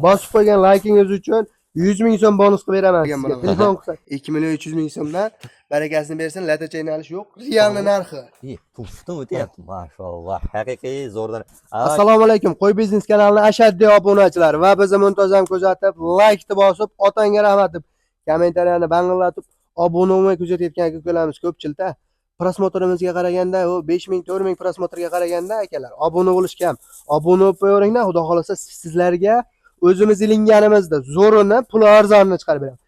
Bosib qo'ygan like'ingiz uchun 100 ming so'm bonus qilib beraman sizga. Telefon qilsa 2 million 300 ming so'mdan barakasini bersin, lata chaynalish yo'q. Realni narxi. Pufdan o'tyapti. Mashalloh. Haqiqiy zo'rdan. Assalomu alaykum. Qo'y biznes kanalining ashaddiy obunachilari va bizni muntazam kuzatib, like bosib, otangga rahmat deb kommentariyani banglatib, obuna bo'lmay kuzatayotgan aka-ukalarimiz ko'pchilikda. Prosmotrimizga qaraganda, u 5000, 4000 prosmotrga qaraganda akalar, obuna bo'lish kam. Obuna bo'lib qo'yaveringlar, xudo xolasa sizlarga o'zimiz ilinganimizda zo'rini, puli arzonini chiqarib beramiz.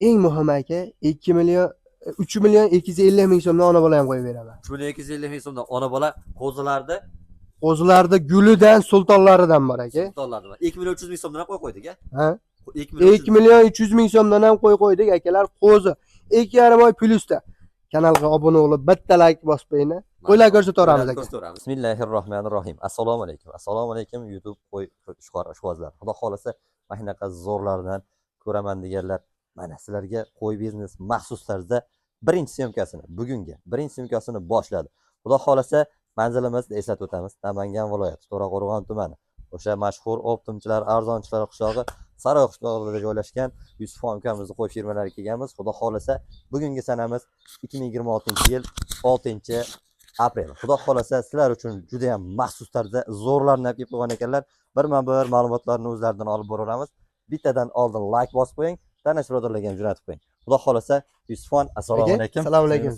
Eng muhim aka, 2 million 3 million 250 ming so'mdan ona bola ham qo'yib beraman. 3 million 250 ming so'mdan ona bola qo'zilarda gulidan sultonlaridan bor aka. Sultonlardan. 2 million 300 ming so'mdan ham qo'y qo'ydik, Ha? 2 million 300 ming so'mdan ham qo'y qo'ydik akalar. Qo'zi 2,5 oy plyusda. Kanalga obuna bo'lib, bitta like bosib qo'yinglar. Qo'ylar ko'rsataveramiz aka. Bismillahirrohmanirrohim. Assalomu alaykum. Assalomu alaykum YouTube qo'y ishqibozlar. Xudo xolasa mana shunaqa zo'rlardan ko'raman deganlar. Mana sizlarga qo'y biznes maxsuslarda birinchi syomkasini bugungi birinchi syomkasini boshladi. Xudo xolasa manzilimizni eslatib o'tamiz. Namangan viloyati To'raqo'rg'on tumani. O'sha mashhur optimchilar, arzonchilar qishlog'i Saroy qishlog'ida joylashgan Yusufxon ukamizni qo'y firmalariga kelganmiz. Xudo xolasa bugungi sanamiz 2026-yil 6-aprel. Xudo xolasa sizlar uchun juda ham maxsus tarzda zo'rlarni olib kelib qo'ygan ekanlar. Birma-bir ma'lumotlarni o'zlaridan olib boraveramiz. Bittadan oldin like bosib qo'ying, tanish birodarlarga ham jo'natib qo'ying. Xudo xolasa Yusufxon, assalomu alaykum. Assalomu alaykum.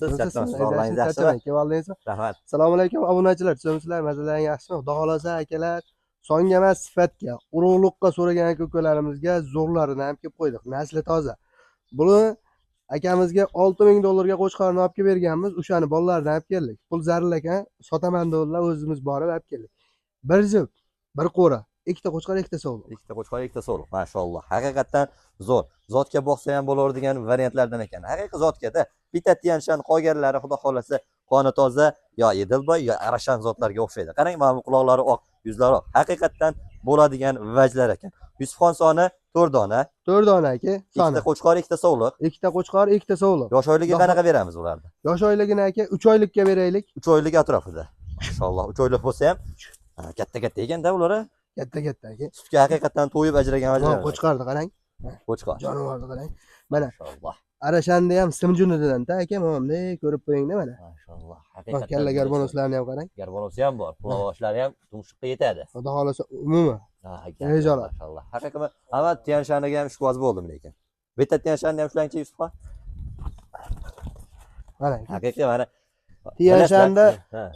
Rahmat. Assalomu alaykum obunachilar. Sizlar mazalaring yaxshimi? Xudo xolasa akalar, songa emas sifatga, urug'liqqa so'ragan aka-ukalarimizga zo'rlarini ham kelib qo'ydik. Nasli toza. Buni akamizga 6 ming dollarga qo'chqorni olib kelib berganmiz. O'shani bolalardan olib keldik. Pul zaril ekan, sotaman dedilar, o'zimiz borib olib keldik. Bir juft, bir qo'ra, ikkita qo'chqor, ikkita so'g'liq. Ikkita qo'chqor, ikkita so'g'liq. Mashalloh. Haqiqatan zo'r. Zotga boqsa ham bo'ladigan variantlardan ekan. Haqiqiy zotga-da bitta tiyanshan qolganlari xudo xolasa qoni toza yo Edilboy yo Arashan zotlarga o'xshaydi. Qarang, mana bu quloqlari oq, yuzlari oq. Haqiqatan bo'ladigan vajlar ekan. Yusufxon soni 4 dona. 4 dona aka. Ikkita qo'chqor, ikkita so'g'liq. Ikkita qo'chqor, ikkita so'g'liq. Yosh oyligiga qanaqa beramiz ularni? Yosh oyligini aka 3 oylikka beraylik. 3 oylik atrofida. Inshaalloh 3 oylik bo'lsa ham katta-katta ekanda ular. Katta aka. Sutga haqiqatan to'yib ajragan vajlar. Qo'chqorni qarang. Qo'chqor. Jonivorni qarang. Mana Inshaalloh. Arashanda ham simjunidan-da aka, mana ko'rib qo'yingda mana. Mashalloh. Haqiqatan kalla garbonoslarni ham qarang. Garbonosi ham bor. Qulog'oshlari ham tumshuqqa yetadi. Xudo xolasa umuman. Mashalloh. Haqiqatan amma tiyanshaniga ham ishqiboz bo'ldim lekin. Bitta tiyanshanni ham shularcha Yusufxon. Qarang. Haqiqiy mana Tiyanshanda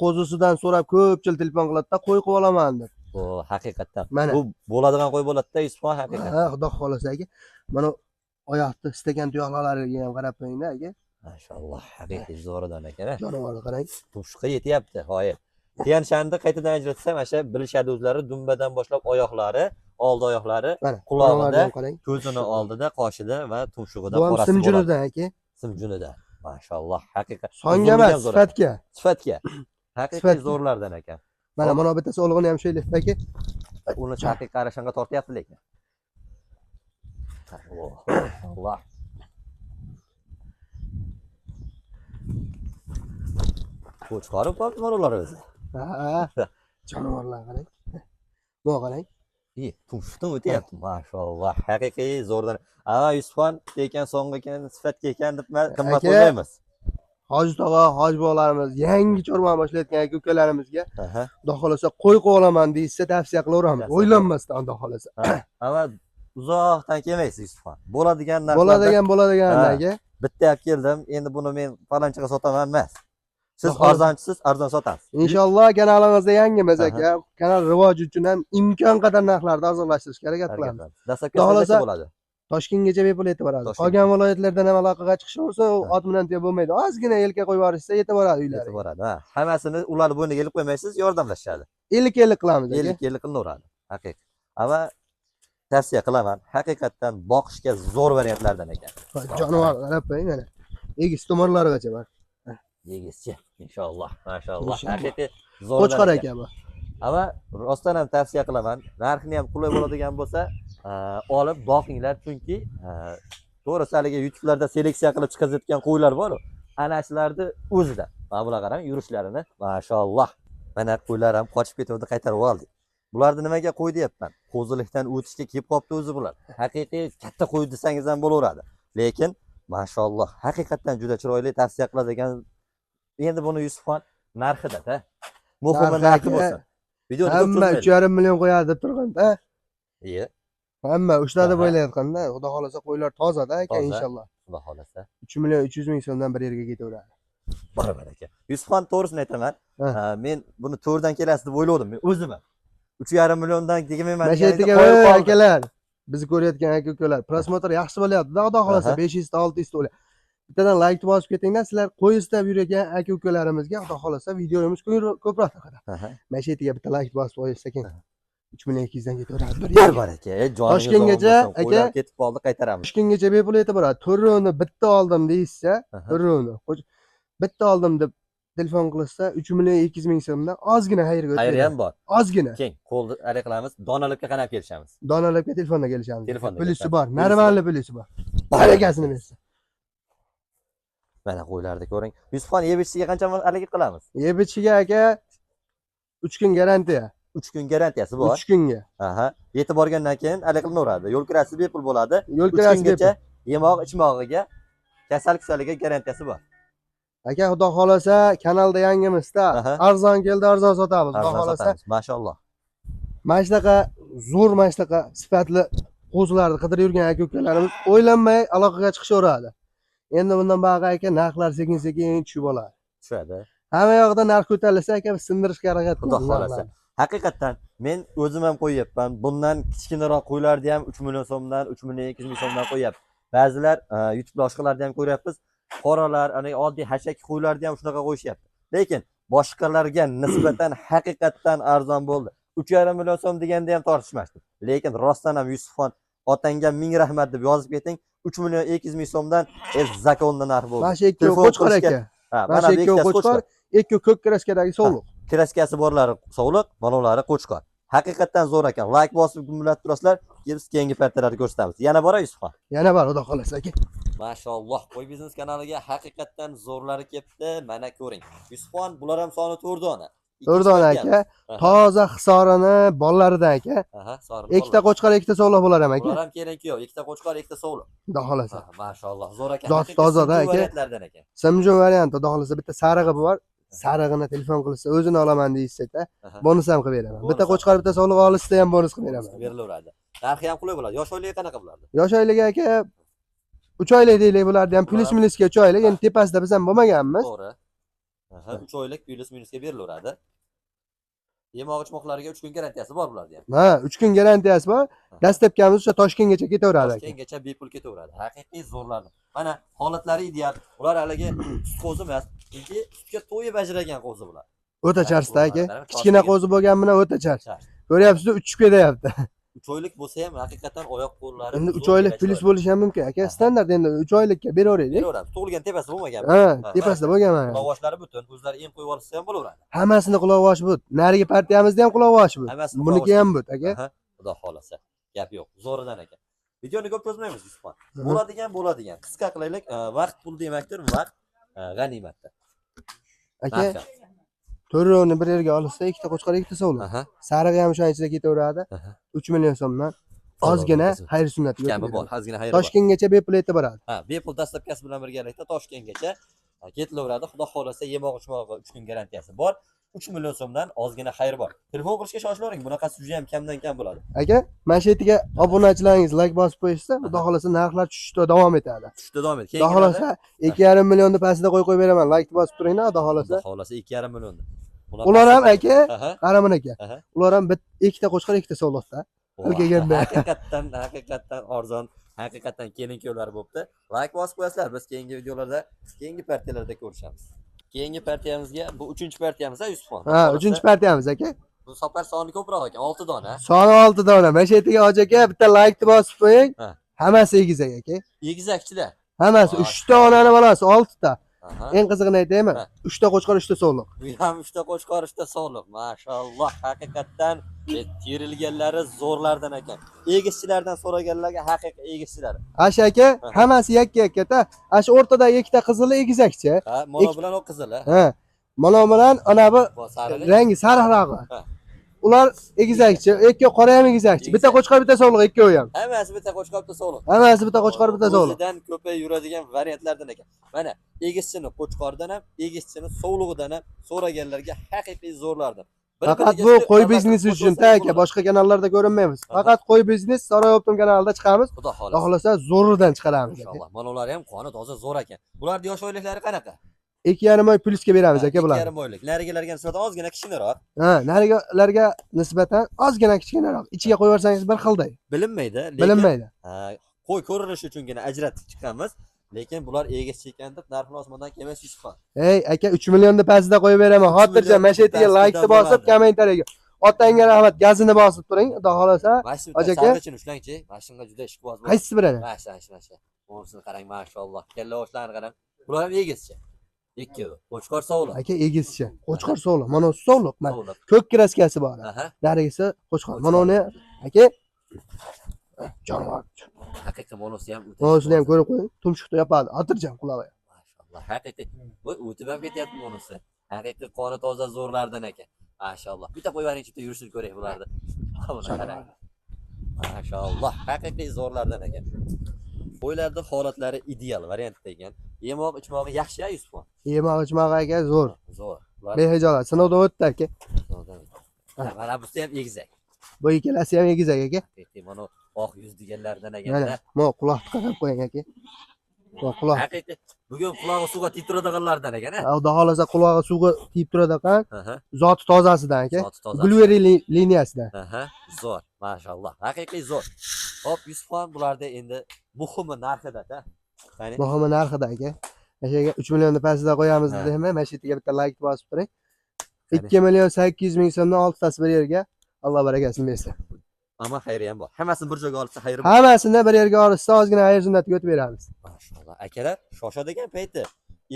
qo'zisidan so'rab ko'pchilik telefon qiladi-da, qo'y qilib olaman deb. Bu haqiqatan bu bo'ladigan qo'y bo'ladi-da Yusufxon haqiqatan. Ha, xudo xolasa aka. Mana oyoqni istagan tuyoqlariga ham qarab qo'yingda aka. Mashalloh, haqiqiy zo'ridan ekan. Jonivorni qarang. Tumshuqqa yetyapti, g'oyib. Tiyanshanni qaytadan ajratsa, mana shu bilishadi o'zlari, dumbadan boshlab oyoqlari, oldi oyoqlari, qulog'ida, ko'zini oldida, qoshida va tumshug'ida qorasi bo'ladi. Simjunidan aka. Simjunidan. Mashalloh, haqiqat. Songa emas, sifatga. Sifatga. Haqiqiy zo'rlardan ekan. Mana bittasi o'g'lini ham shaylik aka. Uni haqiqiy Arashanga tortyapti lekin. Alloh. Qo'chqorib qoldi ular o'zi. Ha. Jonivorlar qarang. Bu qarang. Tumshukdan o'tyapti. Mashalloh. Haqiqiy zo'rdan. Yusufxon ekan, so'nggi ekan, sifatga ekan deb qimmat qo'ymaymiz. Hoji tog'a, hoji bog'larimiz, yangi chorvani boshlayotgan aka-ukalarimizga xudo xolasa qo'y qolaman deysa tavsiya qilaveramiz. O'ylanmasdan xudo xolasa. Amma uzoqdan kelmaysiz Yusufxon. Bo'ladigan narsalar. Bo'ladigan aka. Bitta olib keldim. Endi buni men falonchiga sotaman emas. Siz arzonchisiz, arzon sotasiz. Inshaalloh kanalimizda yangimiz aka. Kanal rivoji uchun ham imkon qadar narxlarni arzonlashtirishga harakat qilamiz. Dastlabki qancha bo'ladi? Toshkentgacha bepul yetib boradi. Qolgan viloyatlardan ham aloqaga chiqishaversa, ot bilan tep bo'lmaydi. Ozgina yelka qo'yib yuborishsa yetib boradi uylariga. Yetib boradi, ha. Hammasini ular bo'yniga ilib qo'ymaysiz, yordamlashadi. Ellik qilamiz aka. Ellik qilaveradi. Haqiqat. Amma tavsiya qilaman. Haqiqatdan boqishga zo'r variantlardan ekan. Jonivor qarab qo'ying mana. Egiz to'marlarigacha bor. Egizchi, inshaalloh. Mashalloh. Haqiqiy zo'r. Qo'chqor aka bu. Amma rostdan ham tavsiya qilaman. Narxini ham qulay bo'ladigan bo'lsa, olib boqinglar, chunki to'g'risi haliga YouTube'larda seleksiya qilib chiqazayotgan qo'ylar bor-ku. Ana shularni o'zida. Mana bular qarang yurishlarini. Mashalloh. Mana qo'ylar ham qochib ketuvdi, qaytarib oldik. Bularni nimaga qo'y deyapman? Qo'zilikdan o'tishga kelib qolibdi o'zi bular. Haqiqiy katta qo'y desangiz ham bo'laveradi. Lekin mashalloh, haqiqatdan juda chiroyli, tavsiya qiladigan. Endi buni Yusufxon narxida-da. Muhimi narxi bo'lsin. Videoni ko'p Hamma cho'zmaylik. 3,5 million qo'yadi deb turganda, Iye, hamma ushladi Aha. bo'layotganda, xudo xolasa qo'ylar toza-da aka Toza. inshaalloh. xudo xolasa. 3 million 300 ming so'mdan bir yerga ketaveradi. Barabar aka. Yusufxon to'g'risini aytaman. Ha. Men buni to'rdan kelasiz deb o'yladim men o'zim. 3,5 milliondan degamayman. Mashaytiga akalar, bizni ko'rayotgan aka-ukalar, prosmotr yaxshi bo'lyapti-da, xudo xolasa Aha. 500 ta 600 ta o'ylab. Bittadan like bosib ketinglar, sizlar qo'y istab yurgan aka-ukalarimizga xudo xolasa videomiz ko'proq taqadi. Aha. Mashaytiga bitta like bosib qo'ysa keyin 3 million 200 dan ketaveradi. Bir Barabar aka. Toshkentgacha, aka. Qo'ylar ketib qoldi, qaytaramiz. Toshkentgacha bepul yetib boradi. To'rroni bitta oldim deysa, Aha. to'rroni bitta oldim deb telefon qilsa 3 million 200 ming so'mdan ozgina xayrga Xayri o'tadi. ham bor. Ozgina. Keng qo'lni araq qilamiz. Donalabga qanday kelishamiz? Donalabga telefonda kelishamiz. Telefonda Pulisi kelishamiz. bor, Pulisi normalniy pulisi bor. Barakasini bersin. Mana qo'ylarni ko'ring. Yusufxon yeb ichishga qancha harakat qilamiz? Yeb ichiga aka 3 kun garantiya. 3 kun garantiyasi bor. 3 kunga. Aha. Yetib borgandan keyin harakat qilinaveradi. Yo'l kirasi bepul bo'ladi. Yo'l 3 kirasi kungacha yemoq ichmog'iga kasal-kusaliga garantiyasi bor. Aka xudo xolasa kanalda yangimizda Aha. arzon keldi, arzon sotamiz. Xudo Arzon xolasa sotamiz. Mashalloh. mana shunaqa zo'r, mana shunaqa sifatli qo'zilarni qidirib yurgan aka-ukalarimiz o'ylanmay aloqaga chiqishaveradi. Endi bundan buyoqqa aka narxlar sekin-sekin tushib oladi. Tushadi. Hamma yoqda narx ko'tarilsa aka biz sindirishga harakat Xudo qilamiz. xolasa. Haqiqatdan men o'zim ham qo'yyapman. Bundan kichkinaroq qo'ylarni ham 3 million so'mdan, 3 million 200 ming so'mdan qo'yyapti. Ba'zilar YouTube boshqalarni ham ko'ryapmiz. Qoralar, oddiy hashak qo'ylarni ham shunaqa qo'yishyapti. Lekin boshqalarga nisbatan haqiqatdan arzon bo'ldi. 3,5 million so'm deganda ham tortishmasdim. Lekin rostdan ham Yusufxon otangga ming rahmat deb yozib keting. 3 million 200 ming so'mdan zakonda narx bo'ldi. Mana shu ikki qo'chqor aka. Ha, Mana shu ikki qo'chqor, ikki ko'k kraskadagi sovuq. Kraskasi borlari sovliq, manolari qo'chqor. Haqiqatdan zo'r ekan. Like bosib gumlat turasizlar, biz keyingi partiyalarni ko'rsatamiz. Yana bor Yusufxon. Yana bor xudo xolasa aka. Mashalloh, qo'y biznes kanaliga haqiqatdan zo'rlari kelibdi. Mana ko'ring. Yusufxon bular ham soni 4 dona. To'rdon aka, toza hisorini bolalaridan aka. Aha, sori. Ikkita qo'chqor, ikkita sovuq bo'lar ham aka. Bular ham kelin-kuyov, ikkita qo'chqor, ikkita sovliq. Xudo xolasa. Mashalloh, zo'r ekan. Zot toza-da aka. Variantlardan ekan. Simjon varianti xudo xolasa bitta sarig'i bor. Sarig'ini telefon qilsa o'zini olaman deysa-da, bonus ham qilib beraman. Bitta qo'chqor, bitta sovuq olsa ham bonus qilib beraman. Berilaveradi. Narxi ham qulay bo'ladi. Yosh oylik qanaqa bo'ladi? Yosh oylik aka 3 oylik deylik, bularni ham plus minusga 3 oylik, endi tepasida biz ham bo'lmaganmiz. To'g'ri. Aha, 3 oylik plus minusga berilaveradi. Yemoq ichmoqlariga 3 kun garantiyasi bor bularda ham. Ha, 3 kun garantiyasi bor. Dastlabkamiz o'sha Toshkentgacha ketaveradi aka. Toshkentgacha bepul ketaveradi. Haqiqiy zo'rlarni. Mana holatlari ideal. Ular haligi sut qo'zi emas, chunki sutga to'yib ajragan qo'zi bular. O'ta charsda aka. Kichkina qo'zi bo'lgan bilan o'ta chars. Chars. Ko'ryapsiz, uchib ketyapti. 3 oylik bo'lsa ham haqiqatan oyoq qo'llari. Endi 3 oylik plus bo'lishi ham mumkin aka. Standart endi 3 oylikka beraveraylik. Beraveramiz. Tug'ilgan tepasida bo'lmagan. Ha, tepasida bo'lganman. Qulog'oshlari butun, o'zlari em qo'yib olsa ham bo'laveradi. Hammasini quloqvosh bu. Narigi partiyamizda ham quloqvosh bu. Hammasini Buniki ham bu aka. Aha, xudo xolasa. Gap yo'q. Zo'ridan ekan. Videoni ko'p cho'zmaymiz Yusufxon. Bo'ladigan. Qisqa qilaylik. Vaqt pul demakdir, vaqt g'animatdir. Aka, to'roni bir yerga olsa, ikkita qo'chqor, ikkita sovuq. Aha. Sarig'i ham o'shaning ichida ketaveradi. 3 million so'mdan ozgina xayr sunnatiga Kami bor, ozgina xayr bor. Toshkentgacha bepul yetib boradi. Ha, bepul dastlabkasi bilan birgalikda Toshkentgacha ketilaveradi. Xudo xolasa yemoq ichmog'i 3 kun garantiyasi bor. 3 million so'mdan ozgina xayr bor. Telefon qilishga shoshilavering. Bunaqasi juda ham kamdan kam bo'ladi. Aka, mana shu yerga obunachilaringiz like bosib qo'yishsa, xudo xolasa narxlar tushishda davom etadi. Tushda davom et. Xudo xolasa 2,5 millionni pastida qo'yib beraman. Like bosib turinglar, xudo xolasa. Xudo xolasa 2,5 million. Ular ham aka, Aha. qaramin aka. Aha. Ular ham ikkita qo'chqor, ikkita sovuqda. Kelganda. Haqiqatdan arzon, haqiqatdan kelin-kuyovlar bo'libdi. Like bosib qo'yasizlar. Biz keyingi videolarda, keyingi partiyalarda ko'rishamiz. Keyingi partiyamizga bu 3-partiyamiz Yusufxon. Ha, 3-partiyamiz aka. Bu safar soni ko'proq ekan, 6 dona. Soni 6 dona. Mana shu yerga hoji aka bitta like bosib qo'ying. Ha. Hammasi egizak aka. Egizakchida. Hammasi 3 ta onani bolasi, 6 ta. Aha. Eng qizig'ini aytaymi? 3 ta qo'chqor, 3 ta sovuq. Bu ham 3 ta qo'chqor, 3 ta sog'liq. Mashalloh, haqiqatdan terilganlari zo'rlardan ekan. Egizchilardan so'raganlarga haqiqiy egizchilar. Asha aka, hammasi yakka-yakkata. Asha o'rtada ikkita qizili egizakchi. Ha, mana bilan o qizili. Ha. Mana bilan ana bu Sarig'i. rangi sariqrog'i. ular egizakchi, ikki qora ham egizakchi. Bitta qo'chqor, bitta sog'liq, ikkovi ham. Hammasi bitta qo'chqor, bitta sog'liq. Hammasi bitta qo'chqor, bitta sog'liq. O'zidan ko'payib yuradigan variantlardan ekan. Mana egizchini qo'chqordan ham, egizchini sog'lig'idan ham so'raganlarga haqiqiy zo'rlardan. Faqat bu qo'y biznesi uchun aka, boshqa kanallarda ko'rinmaymiz. Faqat qo'y biznes Saroy Optim kanalida chiqamiz. Xudo Xudo xohlasa. xolasa zo'ridan chiqaramiz aka. Inshaalloh. Mana ular ham qoni toza zo'r ekan. Bularning yosh oyliklari qanaqa? 2,5 oy plyusga beramiz aka bular. 2,5 oylik. Narigalarga nisbatan ozgina kichikroq. Ha, narigalarga nisbatan ozgina kichkinaroq. Ichiga qo'yib yuborsangiz bir xilday. Bilinmaydi, lekin Bilinmaydi. qo'y ko'rinishi uchungina ajratib chiqamiz. Lekin bular egizchi ekan deb narxini osmondan kelmas Yusufxon. Ey aka 3 millionni pastida qo'yib beraman. Xotirjam mana shu yerga like bosib, kommentariyaga otangga rahmat, gazini bosib turing. Xudo xolasa. Hoji aka, sarg'ichini ushlangchi. Mashinaga juda ishqiboz bo'ladi. Qaysi birini? Mana. O'rnisini qarang, mashalloh. Kalla oshlarini qarang. Bular ham egizchi. Ikkovi. Qo'chqor sog'liq. Aka egizchi. Qo'chqor sog'liq. Mana bu sog'liq. Mana Sog'liq. ko'k kraskasi bor. Aha. Narigisi qo'chqor. Mana uni aka jonivor. Haqiqiy monosi ham o'ta. Monosini ham ko'rib qo'ying. Tumshuqda yopadi. Xotirjam qulog'i. Mashalloh. Haqiqiy. Voy, o'tib ham ketyapti monosi. Haqiqiy qoni toza zo'rlardan ekan. Mashalloh. Bitta qo'yvaring chipta yurishini ko'ray bularni. Buni qarang. Mashalloh. Haqiqiy zo'rlardan ekan. Qo'ylarda holatlari ideal variantda ekan. Yemoq, ichmog'i yaxshi-ya Yusufxon. Yemoq ichmog'i aka zo'r. Zo'r. Behijolat. Sinovdan o'tdi aka. Mana busi ham egizak. Bu ikkalasi ham egizak aka. Haqiqiy mana oq yuz deganlardan Mana ekanda. mo quloqni qarab qo'ying aka. Quloq. Haqiqiy bugun qulog'i suvga tiyib turadiganlardan ekan-a. Xudo xolasa qulog'i suvga tiyib turadigan Aha. zoti tozasidan aka. Zoti toza. Gulveri liniyasidan. Aha, zo'r. Mashalloh. Haqiqiy zo'r. Hop, Yusufxon bularda endi muhimi narxida-da. Qani? Muhimi narxida aka. O'shaga 3 millionni pastida qo'yamiz dedikmi? Mana shu yerga bitta like bosib turing. 2 million 800 ming so'mdan 6 tasi bir yerga Alloh barakasini bersin. Ammo xayri ham bor. Hammasini bir joyga olsa xayri bor. Hammasini bir yerga olishsa ozgina xayr sunnatiga o'tib beramiz. Mashalloh. Akalar, shoshadigan payti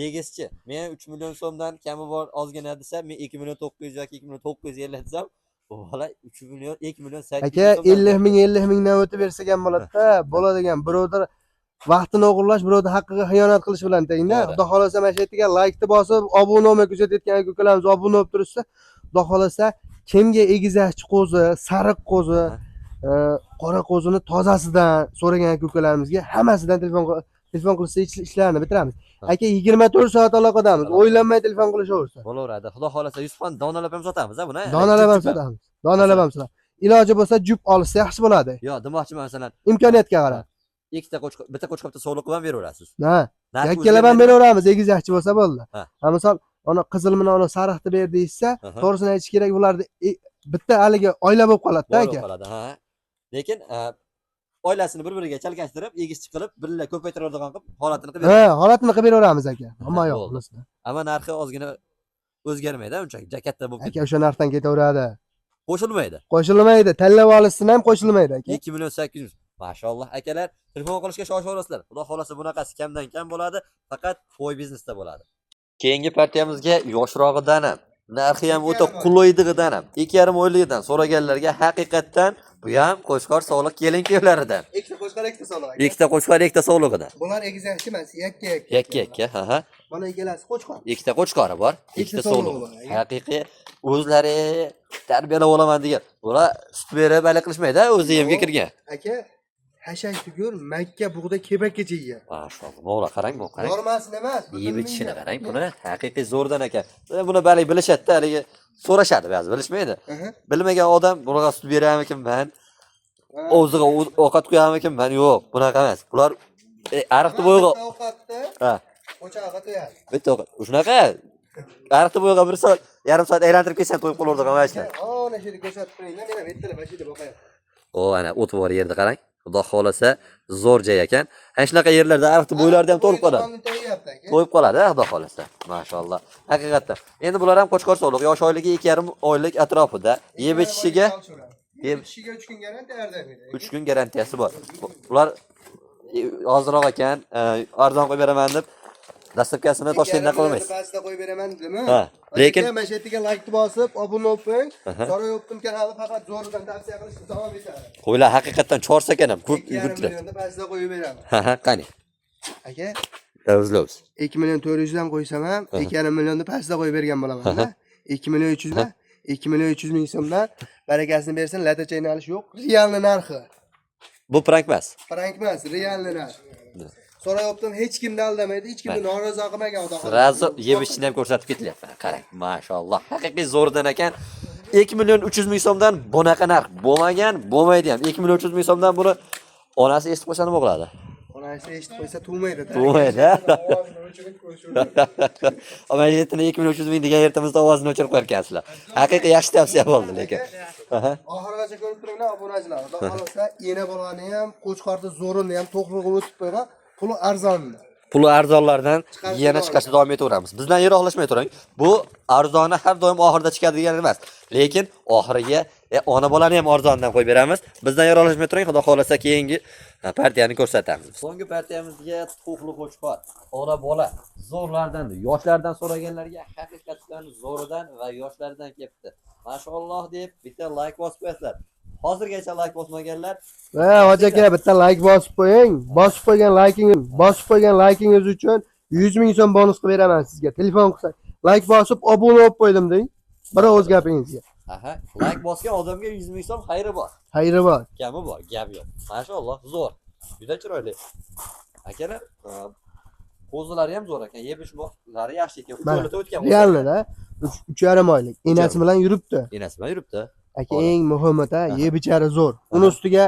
egizchi. Men 3 million so'mdan kami bor ozgina desam, men 2 million 900 yoki 2 million 950 desam, bu bola 3 million, 2 million 800 Aka 50 mingdan o'tib bersa ham bo'ladi-da. Bo'ladigan birovlar vaqtini o'g'irlash, birovning haqqiga xiyonat qilish bilan tengda. Xudo xolasa mana shu yerga like bosib, obuna bo'lmay kuzatayotgan aka-ukalarimiz obuna bo'lib turishsa, Xudo xolasa kimga egizakchi qo'zi, sariq qo'zi, qora qo'zini tozasidan so'ragan aka-ukalarimizga hammasidan telefon qilsa ishlarni bitiramiz. Aka 24 soat aloqadamiz. O'ylanmay telefon qilishaversa. bo'laveradi. Xudo xolasa Yusufxon donalab ham sotamiz-a buni. Donalab ham sotamiz. Donalab ham sotamiz. Iloji bo'lsa jup olsa yaxshi bo'ladi. Yo, demoqchiman masalan, Imkoniyatga qarab. ikkita qo'chqor, bitta qo'chqorda sog'liq qilib ham beraverasiz. Ha. Yakkalab ham beraveramiz, egizakchi bo'lsa bo'ldi. Ha, misol, ona qizil bilan ona sariqni ber deysa, to'g'risini aytish kerak, ularni bitta haligi oila bo'lib qoladi-da aka. Qoladi, ha. Lekin oilasini bir-biriga chalkashtirib, egizchi qilib, birga ko'paytiradigan qilib holatini qilib Ha, holatini qilib beraveramiz aka. Ammo yo'q bunisida. Ammo narxi ozgina o'zgarmaydi, unchalik katta bo'lib Aka o'sha narxdan ketaveradi. qo'shilmaydi. Qo'shilmaydi, tanlab olishsin ham qo'shilmaydi aka. 2 million 800. Mashalloh akalar, telefon qilishga shoshilaverasizlar. Xudo xolasa bunaqasi kamdan kam bo'ladi, faqat qo'y biznesda bo'ladi. Keyingi partiyamizga yoshrog'idan ham, narxi ham o'ta qulaydigidan ham, 2,5 oyligidan so'raganlarga haqiqatdan bu ham qo'chqor sog'liq kelin-kuyovlaridan. Ikkita qo'chqor, ikkita sog'liq aka. Ikkita qo'chqor, ikkita sog'lig'idan. Bular egizakchi emas, yakka-yakka. Yakka-yakka, ha. Mana ikkalasi qo'chqor. Ikkita qo'chqori bor, ikkita sog'lig'i. Haqiqiy o'zlari tarbiyalab olaman degan. Bular sut berib baliq qilishmaydi, o'zi yemga kirgan. Aka, hashak tugur, Makka bug'da kebakkacha yegan. Mashalloh, mana qarang, mana qarang. Normasini emas. Yeb ichishini qarang buni. Haqiqiy zo'rdan ekan. Buni balik bilishadi-da, haligi so'rashadi, ba'zi bilishmaydi. Bilmagan odam bunaqa sut beramikinman, o'ziga ovqat qo'yamikinman, yo'q, bunaqa emas. Bular ariqni bo'yiga ovqatni ha, o'choqqa qo'yadi. bitta ovqat. Shunaqa ariqni bo'yiga 1 soat, yarim soat aylantirib kelsan to'yib qolardigan mashina. Ana shu yerga ko'rsatib qo'yinglar, men ham ertalab mana shu yerda boqaman. O, ana o't bor yerda qarang. Xudo xolasa zo'r joy ekan. Ana shunaqa yerlarda ariqni bo'ylarida ham to'lib qoladi. To'yib qoladi, xudo xolasa. Mashalloh. Haqiqatdan. Endi bular ham qo'chqor sog'liq, yosh oyligi 2,5 oylik atrofida. Yeb ichishiga 3 kun garantiya beradi. 3 kun garantiyasi bor. Ular ozroq ekan, arzon qo'yib beraman deb dastlabkasini Toshkentdan qilmaysiz. Pastda qo'yib beraman dedimi? Ha, lekin mana shu yerga like bosib, obuna bo'ling. Saroy Optim kanali faqat zo'ridan tavsiya qilishni davom etadi. qo'ylar haqiqatdan chorsa ekan ham, ko'p 2,5 yugurtiradi. millionni pastda qo'yib beraman. Ha, qani. Aka, O'zlobs. 2 million 400 dan qo'ysam ham 2,5 millionni pastda qo'yib bergan bo'laman. 2 million 300 dan 2 million 300 ming so'mdan barakasini bersin, latacha yo'nalish yo'q. Realni narxi. Bu prank emas. Frank emas, realni narx. So'rayaptim, hech kimni aldamaydi, hech kimni norozi qilmagan xudo xohlasa. Sразу yeb ichishni ham ko'rsatib ketilyapti. Qarang, mashalloh. Haqiqiy zo'rdan ekan. 2 million 300 ming so'mdan bunaqa narx bo'lmagan, bo'lmaydi ham. 2 million 300 ming so'mdan buni onasi eshitib qo'ysa nima bo'ladi? Onasi eshitib qo'ysa tuvmaydi. Bo'lmaydi. Ama yetini 2 million 300 ming degan ertamizda ovozini o'chirib qo'yarkansizlar. Haqiqiy yaxshi tavsiya bo'ldi lekin. Oxirigacha ko'rib turinglar obunachilar. Xudo xohlasa, ena bolani ham, qo'chqorni zo'rini ham to'g'ri o'tib qo'ygan, puli arzonni. Puli arzonlardan yana chiqishda davom etaveramiz. Bizdan yiroqlashmay turing. Bu arzoni har doim oxirida chiqadi degani emas. Lekin oxiriga ona bolani ham arzondan qo'yib beramiz. Bizdan yiroqlashmay turing. Xudo xohlasa keyingi partiyani ko'rsatamiz. So'nggi partiyamizga to'qli qo'chqor, ona bola, zo'rlardan, yoshlardan so'raganlarga haqiqatan zo'ridan va yoshlardan kelibdi. Mashalloh deb bitta like bosib qo'yasizlar. Hozirgacha like bosmaganlar, Hoji aka, bitta like bosib qo'ying. Bosib qo'ygan likingiz uchun 100 ming so'm bonus qilib beraman sizga. Telefon qilsak, like bosib obuna bo'lib qo'ydim deng. Bir o'z gapingizga. like bosgan odamga 100 ming so'm xayri bor. Xayri bor. Kami bor, gap yo'q. Mashalloh, zo'r. Juda chiroyli. Akalar, qo'zilari ham zo'r ekan. Yeb ichmoqlari yaxshi ekan. Qo'lida o'tgan. Realda 3,5 oylik. Enasi bilan yuribdi. Enasi bilan yuribdi. Aka, eng muhimi-da, yeb ichari zo'r. Uni ustiga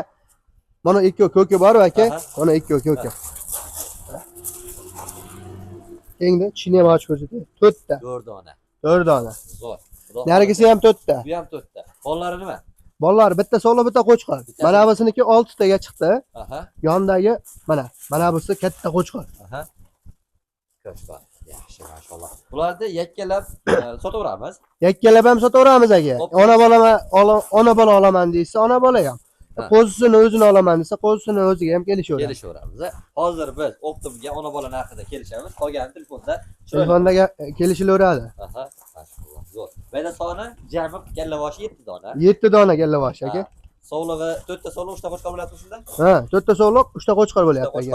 mana 2 ko'ki bor aka. Mana 2 ko'ki. Endi chini ham ochib ko'rsatay. 4 ta. 4 dona. 4 dona. Zo'r. Narigisi ham 4 ta. Bu ham 4 ta. Bollari nima? Bolalar bitta solo, bitta qo'chqor. Mana businiki 6 taga chiqdi. Yondagi mana busi katta qo'chqor. Qo'chqor. Yaxshi, mashalloh. Bularni yakkalab sotaveramiz. Yakkalab ham sotaveramiz aka. Ona bola olaman deysa, ona bola ham. Qo'zisini o'zini olaman desa, qo'zisini o'ziga ham kelishaveramiz. Hozir biz Optimga ona bola narxida kelishamiz. Qolgani telefonda kelishilaveradi. Mashalloh, zo'r. Mana soni jami kallavoshi 7 dona. 7 dona kallavoshi aka. Sog'lig'i 4 ta sog'liq, 3 ta qo'chqor bo'lyapti shunda? 4 ta sog'liq, 3 ta qo'chqor bo'lyapti aka.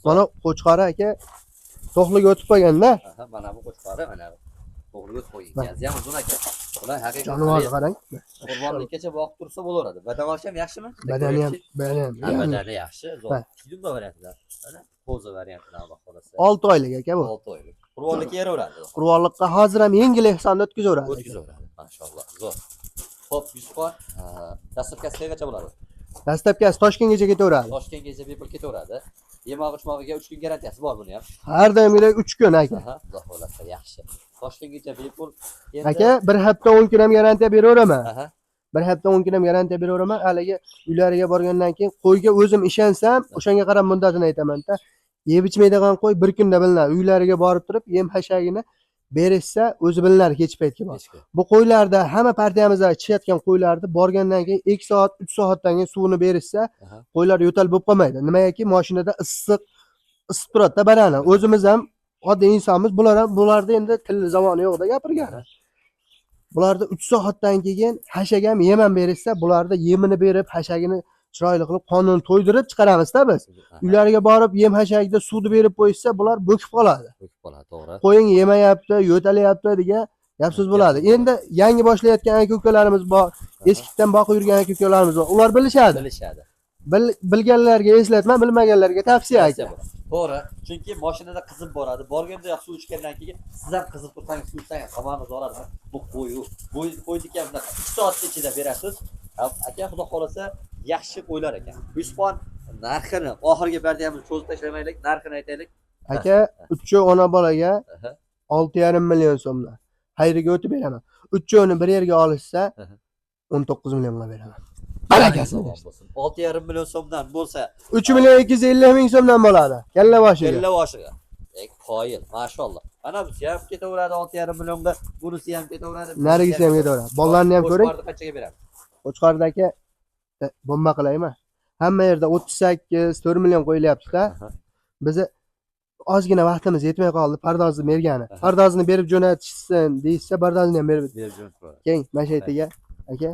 Mana qo'chqori aka to'qliga o'tib qolganda. Mana bu qo'chqori, mana to'g'riga o'tib qo'ygan. Ham uzun aka. Ular haqiqatan jonivorni qarang. Qurbonlikkacha boqib tursa bo'laveradi. Badani ham yaxshimi? Badani ham. Badani yaxshi, zo'r. Kiyimda variantlar. Mana qo'zi variantlar Alloh xolasa. 6 oylik aka bu. 6 oylik. Qurbonlikka yaraveradi. Qurbonlikqa hozir ham yengil ehsonni o'tkazaveradi. Mashalloh, zo'r. Xo'p, Yusufxon, dastlabkasi qayergacha bo'ladi? Dastlabkasi Toshkentgacha ketaveradi. Toshkentgacha bepul ketaveradi. Yemoq-ichmog'iga 3 kun garantiyasi bor buni ham. Har doimgidek 3 kun aka. Xudo xolasa, yaxshi. Toshkentgacha bepul. Aka, 1 hafta 10 kun ham garantiya beraveraman. 1 hafta 10 kun ham garantiya beraveraman. Haligi uylariga borgandan keyin qo'yga o'zim ishansam, o'shanga qarab muddatini aytaman-da. Yeb ichmaydigan qo'y 1 kunda bilinadi. Uylariga borib turib, yem hashagini berishsa, o'zi bilinadi kech paytga bor. Bu qo'ylarda hamma partiyamizda ichayotgan qo'ylarni borgandan keyin 2 soat, 3 soatdan keyin suvini berishsa, qo'ylar yo'tal bo'lib qolmaydi. Nimaga? Mashinada issiq isib turadi-da badani. O'zimiz ham oddiy insonmiz, bularda endi til zamoni yo'qda gapirgan. Bularda 3 soatdan keyin hashaga ham yem ham berishsa, bularda yemini berib, hashagini chiroyli qilib qonun to'ydirib chiqaramiz-da biz. Uylariga borib yem hashagida suvni berib qo'yishsa, bular bo'kib qoladi. Bo'kib qoladi, to'g'ri. Qo'ying yemayapti, yo'talyapti degan gapsiz bo'ladi. Endi yangi boshlayotgan aka-ukalarimiz bor, eskidan boqib yurgan aka-ukalarimiz bor. Ular bilishadi. Bilganlarga eslatma, bilmaganlarga tavsiya aka. To'g'ri. Chunki mashinada qizib boradi. Borganda yaxshi suv ichgandan keyin siz ham qizib tursangiz, suv ichsangiz hammamiz oladi. Bu qo'ydik ham 2 soat ichida berasiz. Aka, xudo xolasa yaxshi qo'ylar ekan. Yusufxon, narxini oxirgi partiyamizni cho'zib tashlamaylik, narxini aytaylik. Aka, 3 ona bolaga 6,5 million so'mdan. Xayriga o'tib beraman. 3 bir yerga olishsa 19 millionga beraman. Barakasi bo'lsin. 6,5 million so'mdan bo'lsa, 3 million 250 ming so'mdan bo'ladi. Kalla boshiga. Kalla boshiga. Qoyil, mashalloh. Ana bu ham ketaveradi 6,5 millionga, bunisi ham ketaveradi. Narigisi ham ketaveradi. Bollarni ham ko'ring. Qo'chqorni qanchaga beramiz? Qo'chqordagi bomba qilaymi? Hamma yerda 38, 4 million qo'yilyapti-da. Bizi ozgina vaqtimiz yetmay qoldi pardozni bergani. Pardozini berib jo'natishsin deysa, pardozini ham berib jo'natadi. Keng mashaytiga aka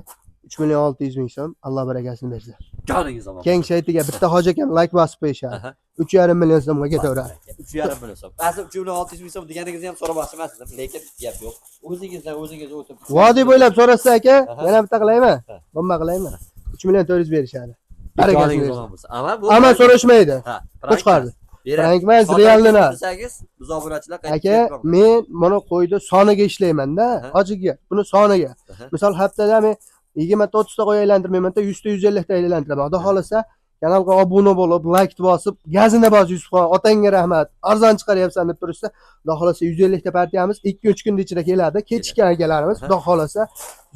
3 million 600 ming so'm, Alloh barakasini bersin. Joningiz omon. Keng shaytiga bitta hoji akam like bosib qo'yishadi. 3,5 million so'mga ketaveradi. 3,5 million so'm. Asli 3,600 ming so'm deganingizni ham so'ramoqchi emasdim, lekin gap yo'q. O'zingizdan o'zingiz o'tib. Vodiy bo'ylab so'rashsa aka, Aha. yana bitta qilaymi? Ha. Bomba qilaymi? 3 million 400 berishadi. Joningiz Barakasini omon bo'lsin. Ama bu Ammo so'rashmaydi. ha, Qo'chqardi. beradi. Frank emas, realni. Desangiz, biz obunachilar Aka, men mana qo'ydi soniga ishlayman-da, Aha. ochiqga. Buni soniga. Aha. Misol haftada men 20 ta 30 ta qo'y aylantirmayman-da, 100 ta 150 ta aylantiraman. Xudo xolasa, kanalga obuna bo'lib, like bosib, gazini bos Yusufxon, otangga rahmat. Arzon chiqaryapsan deb turishsa, xudo xolasa 150 ta partiyamiz 2-3 kun ichida keladi. Kechikkan akalarimiz, xudo xolasa,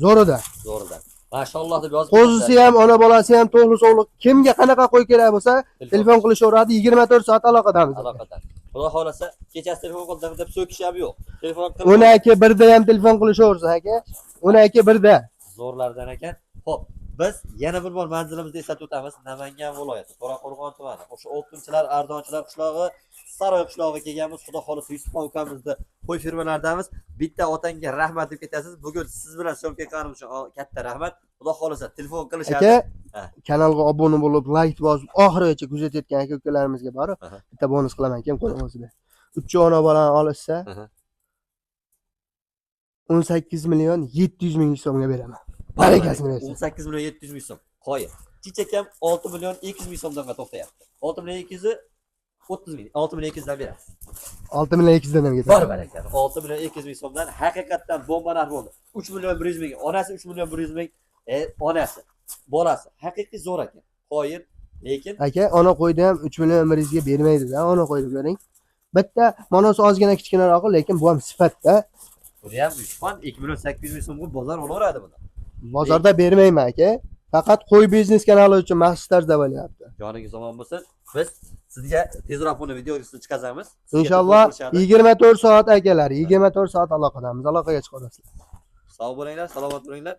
zo'rida. Zo'ridan. Mashalloh deb yozib. Qo'zisi ham, ona bolasi ham to'g'ri sog'liq. Kimga qanaqa qo'y kerak bo'lsa, telefon qilishaveradi, 24 soat aloqadamiz. Aloqada. Xudo xolasa, kechasi telefon qildim deb so'kish ham yo'q. Telefon qilib 12 birda ham telefon qilishaversa aka. 12 birda. zo'rlardan ekan. Xo'p, biz yana bir bor manzilimizni eslatib o'tamiz. Namangan viloyati, To'raqo'rg'on tumani. O'sha Oltinchilar, Ardonchilar qishlog'i, Saroy qishlog'iga kelganmiz. Xudo xolasa Yusufxon ukamizni qo'y firmalardamiz. Bitta otangga rahmat deb ketasiz. Bugun siz bilan so'mka qilganim uchun katta rahmat. Xudo xolasa telefon qilishadi. Aka, Ha. kanalga obuna bo'lib, like bosib, oxirigacha kuzatayotgan aka-ukalarimizga borib, Aha. bitta bonus qilaman ekan qo'limizda. 3 ona bolani olishsa, Aha. 18 million 700 ming so'mga beraman. Barakasini bersin. 18 million 700 ming so'm. Qo'ying. Chichakam 6 million 200 ming so'mdan to'xtayapti. 6 million 200 30 ming. 6 million 200 dan berasiz. 6 million 200 dan ham Bor ketadi. baraka. 6 million 200 ming so'mdan haqiqatdan bomba narx bo'ldi. 3 million 100 ming. Onasi 3 million 100 ming. Onasi, bolasi haqiqiy zo'r ekan. Qo'ying, lekin Aka, ona qo'ydi ham 3 million 100 ga bermaydi-da, ona qo'ydi ko'ring. Bitta monosi ozgina kichkinaroq, lekin bu ham sifatda. bu ham 3 million 2 million 800 ming so'mga bozor olaveradi buni. Bozorda bermayman aka. Faqat qo'y biznes kanali uchun maxsus tarzda bo'lyapti. Joningiz omon bo'lsin. Biz sizga tezroq buni videosini chiqazamiz. Sizga Inshaalloh telefon qilishadi. 24 soat akalar, 24 soat aloqadamiz. Aloqaga chiqasizlar. Sog' bo'linglar, salomat bo'linglar.